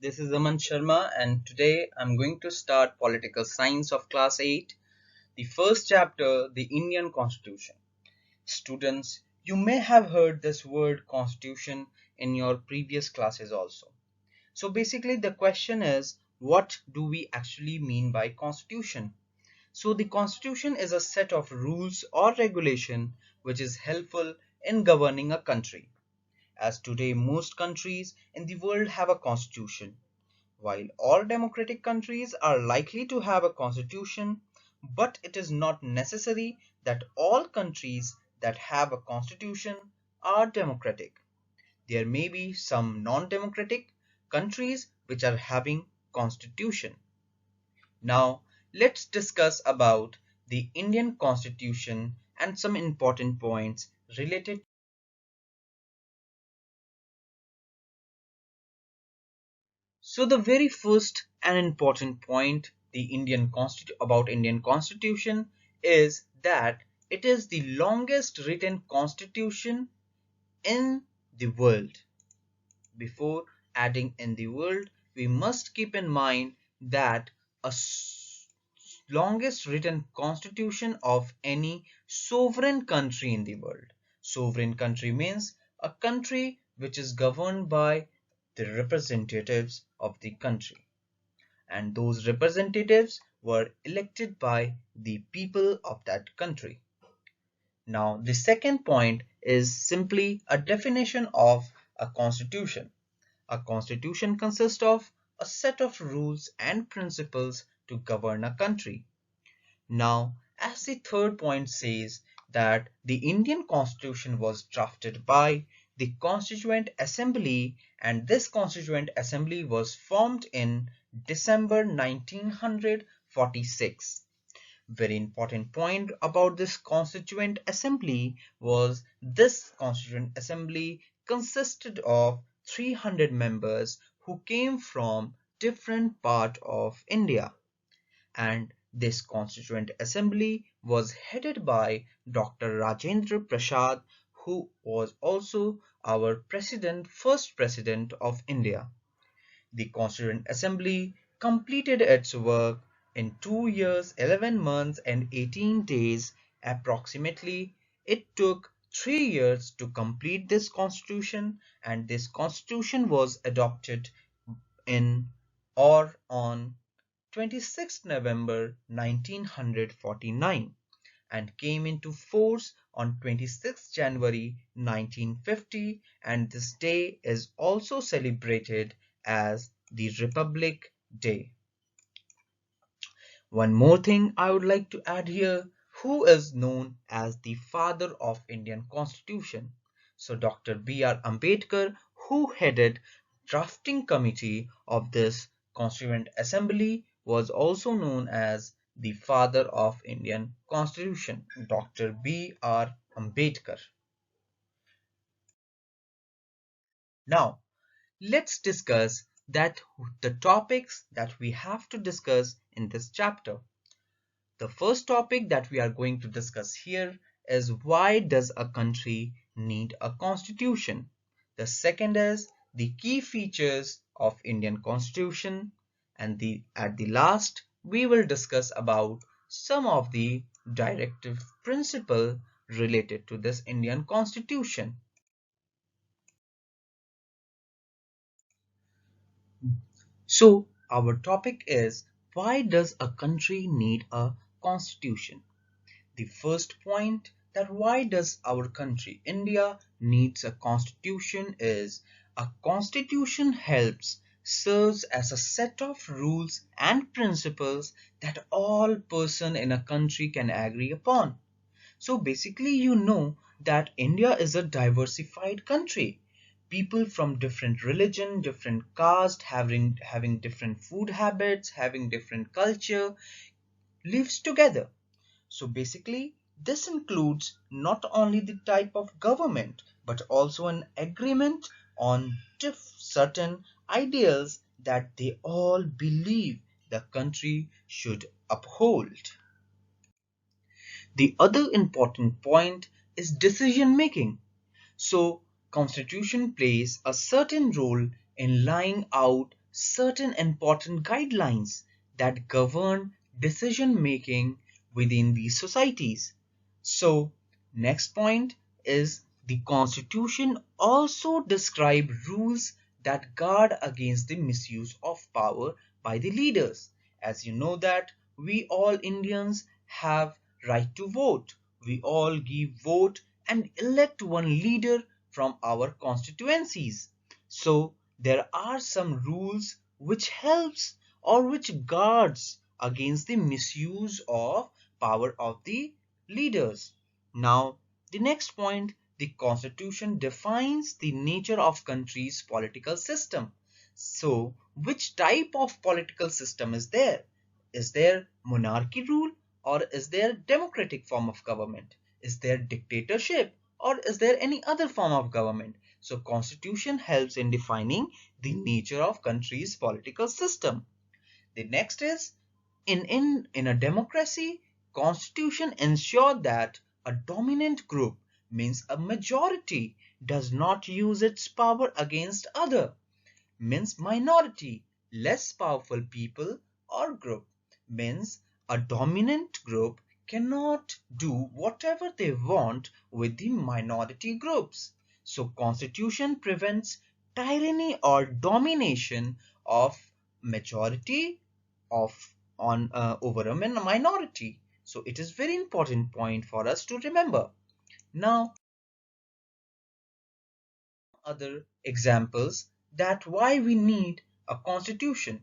This is Aman Sharma, and today I'm going to start Political Science of Class 8, the first chapter, the Indian Constitution. Students, you may have heard this word constitution in your previous classes also. So basically, the question is, what do we actually mean by constitution? So the constitution is a set of rules or regulation which is helpful in governing a country. As today most countries in the world have a constitution. While all democratic countries are likely to have a constitution, but it is not necessary that all countries that have a constitution are democratic. There may be some non-democratic countries which are having constitution. Now, let's discuss about the Indian constitution and some important points related. So the very first and important point about Indian Constitution is that it is the longest written constitution in the world. Before adding in the world, we must keep in mind that a longest written constitution of any sovereign country in the world. Sovereign country means a country which is governed by the representatives of the country, and those representatives were elected by the people of that country. Now, the second point is simply a definition of a constitution. A constitution consists of a set of rules and principles to govern a country. Now, as the third point says that the Indian Constitution was drafted by the Constituent Assembly, and this Constituent Assembly was formed in December 1946. Very important point about this Constituent Assembly was this Constituent Assembly consisted of 300 members who came from different parts of India, and this Constituent Assembly was headed by Dr. Rajendra Prasad, who was also our first president of India. The Constituent Assembly completed its work in 2 years, 11 months, and 18 days approximately. It took 3 years to complete this constitution, and this constitution was adopted in or on 26 November 1949 and came into force on 26 January 1950, and this day is also celebrated as the Republic Day. One more thing I would like to add here, who is known as the father of Indian Constitution? So Dr. B.R. Ambedkar, who headed drafting committee of this Constituent Assembly, was also known as the father of Indian Constitution, Dr. B.R. Ambedkar. Now, let's discuss the topics that we have to discuss in this chapter. The first topic that we are going to discuss here is why does a country need a constitution? The second is the key features of Indian Constitution, and at the last we will discuss about some of the directive principle related to this Indian Constitution. So our topic is, why does a country need a constitution? The first point, that why does our country India needs a constitution, is a constitution serves as a set of rules and principles that all person in a country can agree upon. So basically, you know that India is a diversified country. People from different religion, different caste, having different food habits, having different culture, lives together. So basically, this includes not only the type of government, but also an agreement on certain ideals that they all believe the country should uphold. The other important point is decision making. So, Constitution plays a certain role in laying out certain important guidelines that govern decision making within these societies. So, next point is the constitution also describe rules that guard against the misuse of power by the leaders. As you know that we all Indians have right to vote. We all give vote and elect one leader from our constituencies. So there are some rules which helps or which guards against the misuse of power of the leaders. Now, the next point, the constitution defines the nature of country's political system. So, which type of political system is there? Is there monarchy rule or is there democratic form of government? Is there dictatorship or is there any other form of government? So constitution helps in defining the nature of country's political system. The next is in a democracy, constitution ensure that a dominant group means a majority does not use its power against other means minority, less powerful people or group means a dominant group cannot do whatever they want with the minority groups. So constitution prevents tyranny or domination of majority of on over a minority. So it is very important point for us to remember. Now other examples that why we need a constitution.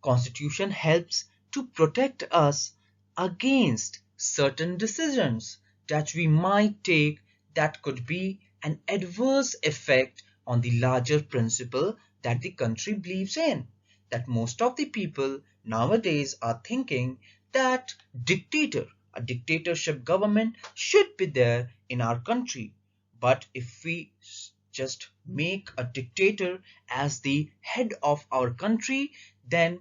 Constitution helps to protect us against certain decisions that we might take that could be an adverse effect on the larger principle that the country believes in. That most of the people nowadays are thinking that a dictatorship government should be there in our country. But if we just make a dictator as the head of our country, then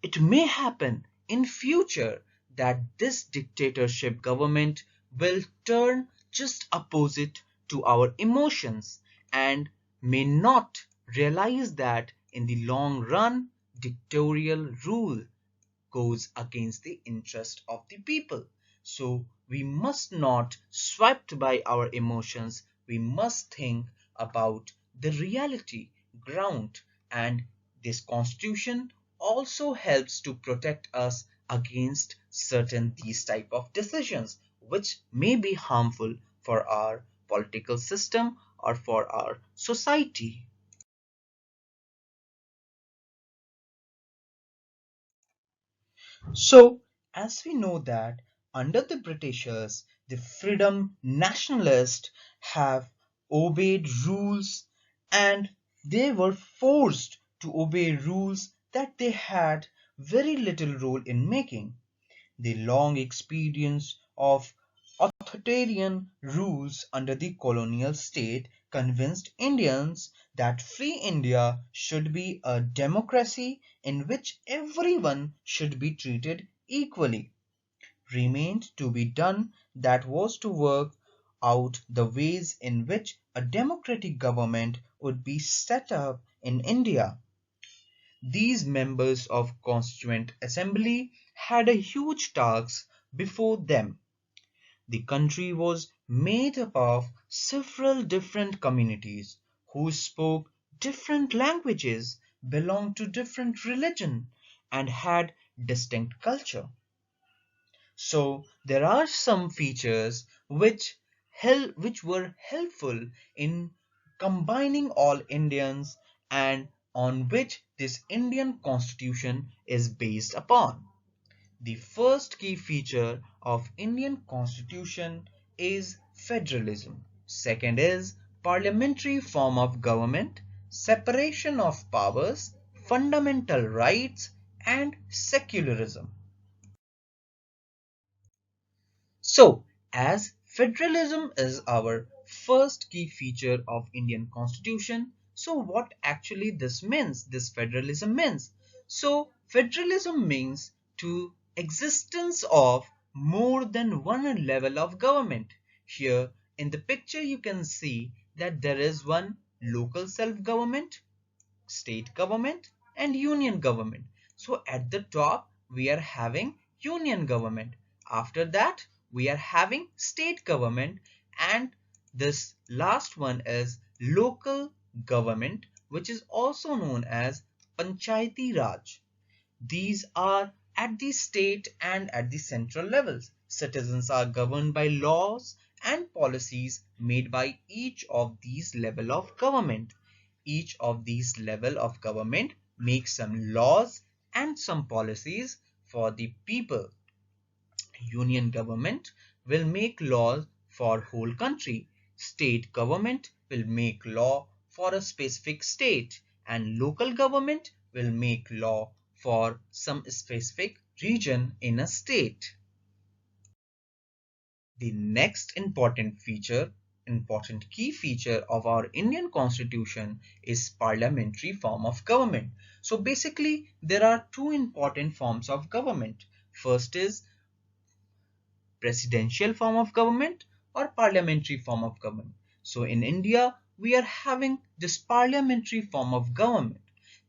it may happen in future that this dictatorship government will turn just opposite to our emotions and may not realize that in the long run dictatorial rule goes against the interest of the people. So we must not swept by our emotions. We must think about the reality ground, and this constitution also helps to protect us against certain these type of decisions which may be harmful for our political system or for our society. So, as we know that under the Britishers, the freedom nationalists have obeyed rules and they were forced to obey rules that they had very little role in making. The long experience of authoritarian rules under the colonial state convinced Indians that free India should be a democracy in which everyone should be treated equally. Remained to be done that was to work out the ways in which a democratic government would be set up in India. These members of Constituent Assembly had a huge task before them. The country was made up of several different communities who spoke different languages, belonged to different religion, and had distinct culture. So there are some features which were helpful in combining all Indians and on which this Indian constitution is based upon. The first key feature of Indian constitution is federalism. Second is parliamentary form of government, separation of powers, fundamental rights, and secularism. So, as federalism is our first key feature of Indian constitution, so what actually this means, this federalism means? So, federalism means to existence of more than one level of government. Here in the picture you can see that there is one local self-government, state government and union government. So at the top we are having union government. After that we are having state government, and this last one is local government, which is also known as Panchayati Raj. These are at the state and at the central levels. Citizens are governed by laws and policies made by each of these level of government. Each of these level of government makes some laws and some policies for the people. Union government will make laws for whole country. State government will make law for a specific state, and local government will make law for some specific region in a state. The next important key feature of our Indian Constitution is parliamentary form of government. So basically there are two important forms of government. First is presidential form of government or parliamentary form of government. So in India, we are having this parliamentary form of government.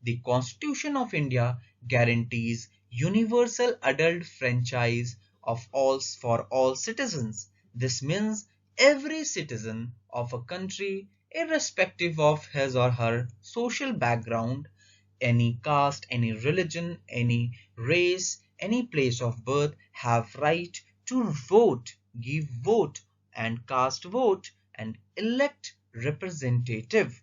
The Constitution of India guarantees universal adult franchise of all for all citizens. This means every citizen of a country, irrespective of his or her social background, any caste, any religion, any race, any place of birth, have right to vote, give vote and cast vote and elect representative.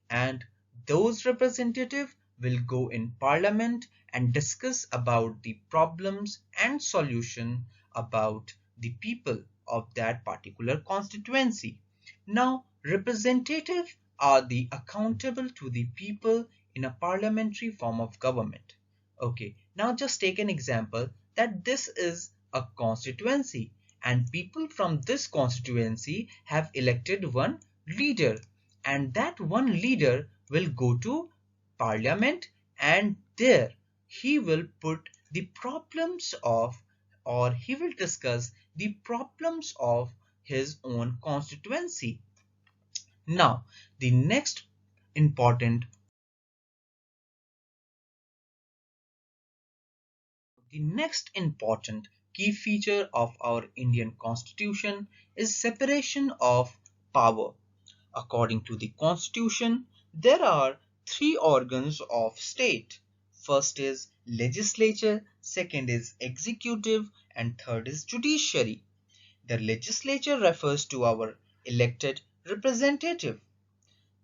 And those representative will go in parliament and discuss about the problems and solution about the people of that particular constituency. Now, representative are the accountable to the people in a parliamentary form of government. Okay, now just take an example that this is a constituency and people from this constituency have elected one leader, and that one leader will go to parliament, and there he will put the problems of, or he will discuss the problems of his own constituency. Now important the next important key feature of our Indian Constitution is separation of power. According to the Constitution, there are three organs of state. First is legislature, second is executive, and third is judiciary. The legislature refers to our elected representative.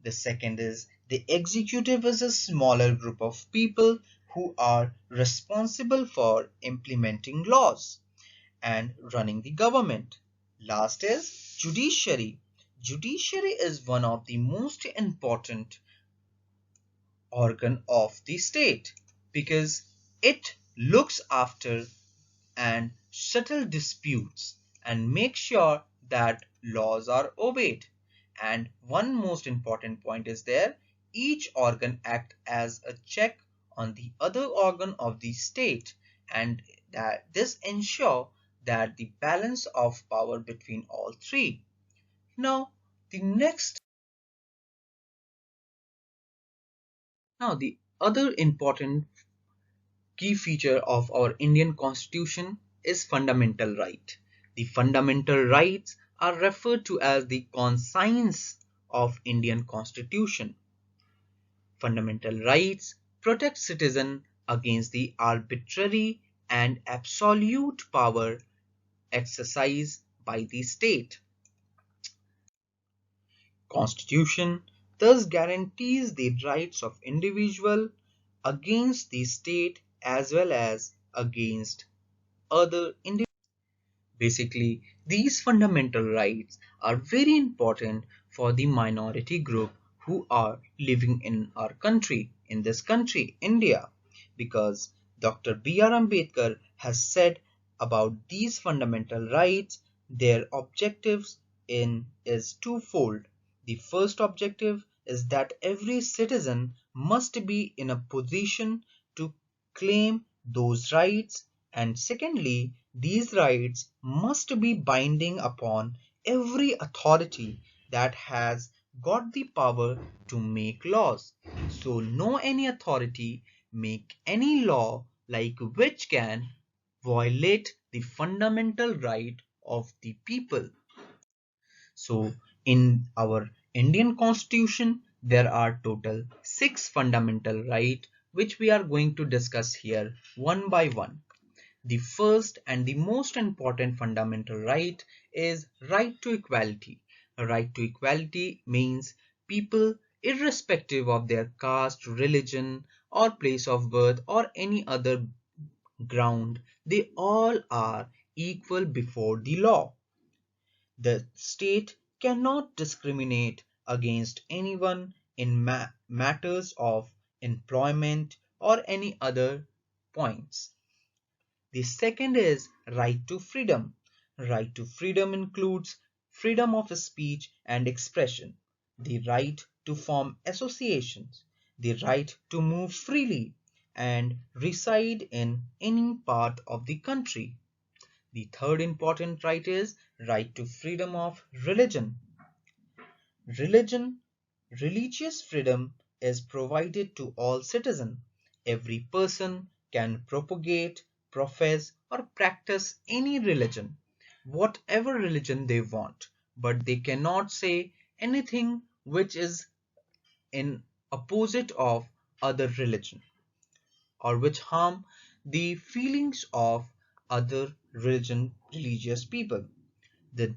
The second is the executive is a smaller group of people who are responsible for implementing laws and running the government. Last is judiciary. Judiciary is one of the most important organ of the state because it looks after and settle disputes and make sure that laws are obeyed. And one most important point is there, each organ act as a check on the other organ of the state, and that this ensure that the balance of power between all three. Now the next now the other important key feature of our Indian Constitution is fundamental right. The fundamental rights are referred to as the conscience of Indian Constitution. Fundamental rights protect citizen against the arbitrary and absolute power exercised by the state. Constitution thus guarantees the rights of individual against the state as well as against other individuals. Basically, these fundamental rights are very important for the minority group who are living in our country, in this country, India, because Dr. B.R. Ambedkar has said about these fundamental rights, their objectives in is twofold. The first objective is that every citizen must be in a position to claim those rights, and secondly, these rights must be binding upon every authority that has got the power to make laws. So no any authority make any law like which can violate the fundamental right of the people. So in our Indian constitution, there are total 6 fundamental rights which we are going to discuss here one by one. The first and the most important fundamental right is right to equality. A right to equality means people, irrespective of their caste, religion, or place of birth, or any other ground, they all are equal before the law. The state cannot discriminate against anyone in matters of employment or any other points. The second is right to freedom. Right to freedom includes freedom of speech and expression, the right to form associations, the right to move freely and reside in any part of the country. The third important right is right to freedom of religion. Religion, religious freedom is provided to all citizens. Every person can propagate, profess, or practice any religion, whatever religion they want, but they cannot say anything which is in opposite of other religion or which harm the feelings of other religious people. The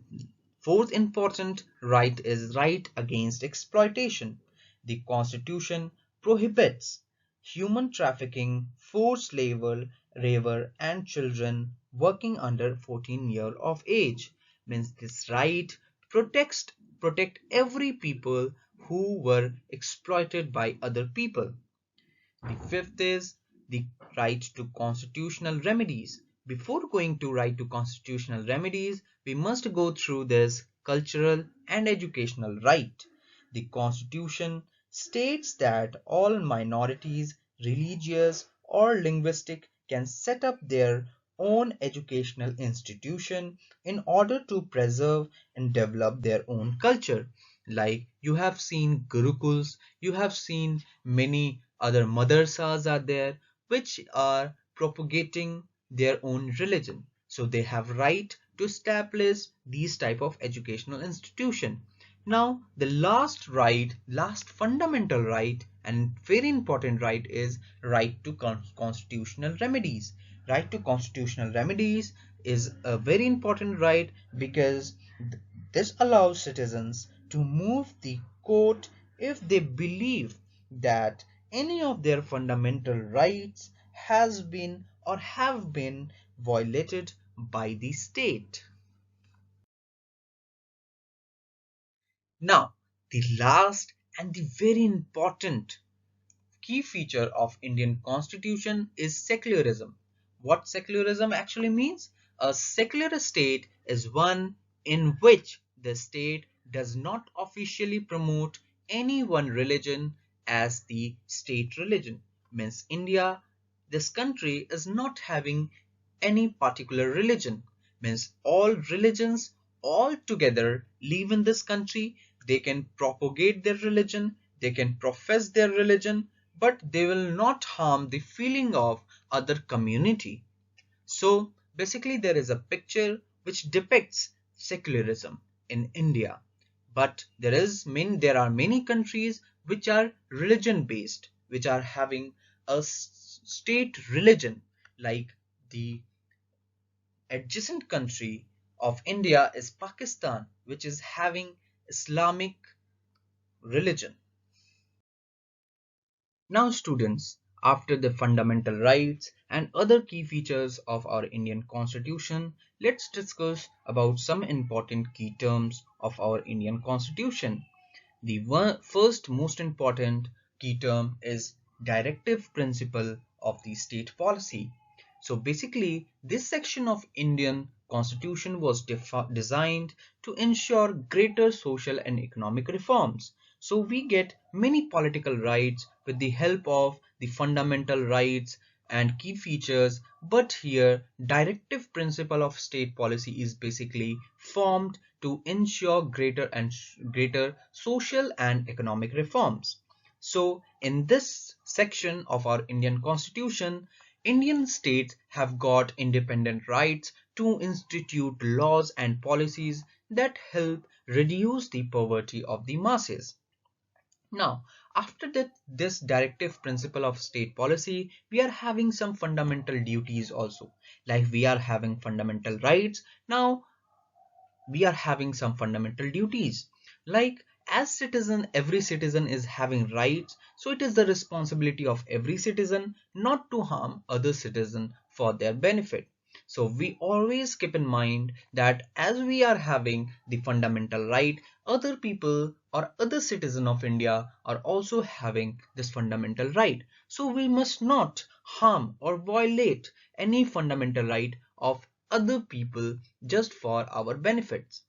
fourth important right is right against exploitation. The Constitution prohibits human trafficking, forced labor, and children working under 14 years of age. Means this right protects protect every people who were exploited by other people. The fifth is the right to constitutional remedies. Before going to right to constitutional remedies, we must go through this cultural and educational right. The Constitution states that all minorities, religious or linguistic, can set up their own educational institution in order to preserve and develop their own culture. Like you have seen Gurukuls, you have seen many other madrasas are there which are propagating their own religion. So they have right to establish these type of educational institution. Now the last right, last fundamental right and very important right is right to constitutional remedies. Right to constitutional remedies is a very important right because this allows citizens to move the court if they believe that any of their fundamental rights has been or have been violated by the state. Now, the last and the very important key feature of Indian Constitution is secularism. What secularism actually means? A secular state is one in which the state does not officially promote any one religion as the state religion. Means India, this country is not having any particular religion. Means all religions all together live in this country. They can propagate their religion, they can profess their religion, but they will not harm the feeling of other community. So basically there is a picture which depicts secularism in India. But there are many countries which are religion based, which are having a state religion, like the adjacent country of India is Pakistan, which is having Islamic religion. Now students, after the fundamental rights and other key features of our Indian Constitution, let's discuss about some important key terms of our Indian Constitution. The first most important key term is directive principle of the state policy. So basically, this section of Indian Constitution was designed to ensure greater social and economic reforms. So we get many political rights with the help of the fundamental rights and key features, but here directive principle of state policy is basically formed to ensure greater social and economic reforms. So in this section of our Indian Constitution, Indian states have got independent rights to institute laws and policies that help reduce the poverty of the masses. Now, after this directive principle of state policy, we are having some fundamental duties also. Like we are having fundamental rights. Now, we are having some fundamental duties. Like as citizen, every citizen is having rights. So it is the responsibility of every citizen not to harm other citizen for their benefit. So we always keep in mind that as we are having the fundamental right, other people or other citizen of India are also having this fundamental right. So we must not harm or violate any fundamental right of other people just for our benefits.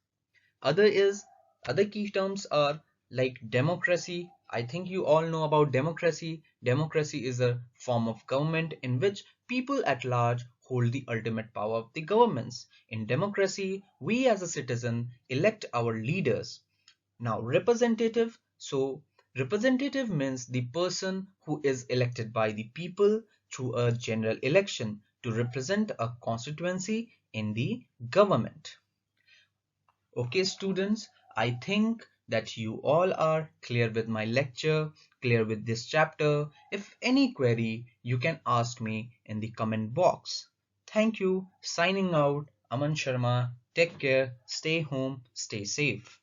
Other is other key terms are like democracy. I think you all know about democracy. Democracy is a form of government in which people at large hold the ultimate power of the governments. In democracy, we as a citizen elect our leaders. Now, representative. So, representative means the person who is elected by the people through a general election to represent a constituency in the government. Okay, students, I think that you all are clear with my lecture, clear with this chapter. If any query, you can ask me in the comment box. Thank you. Signing out, Aman Sharma. Take care, stay home, stay safe.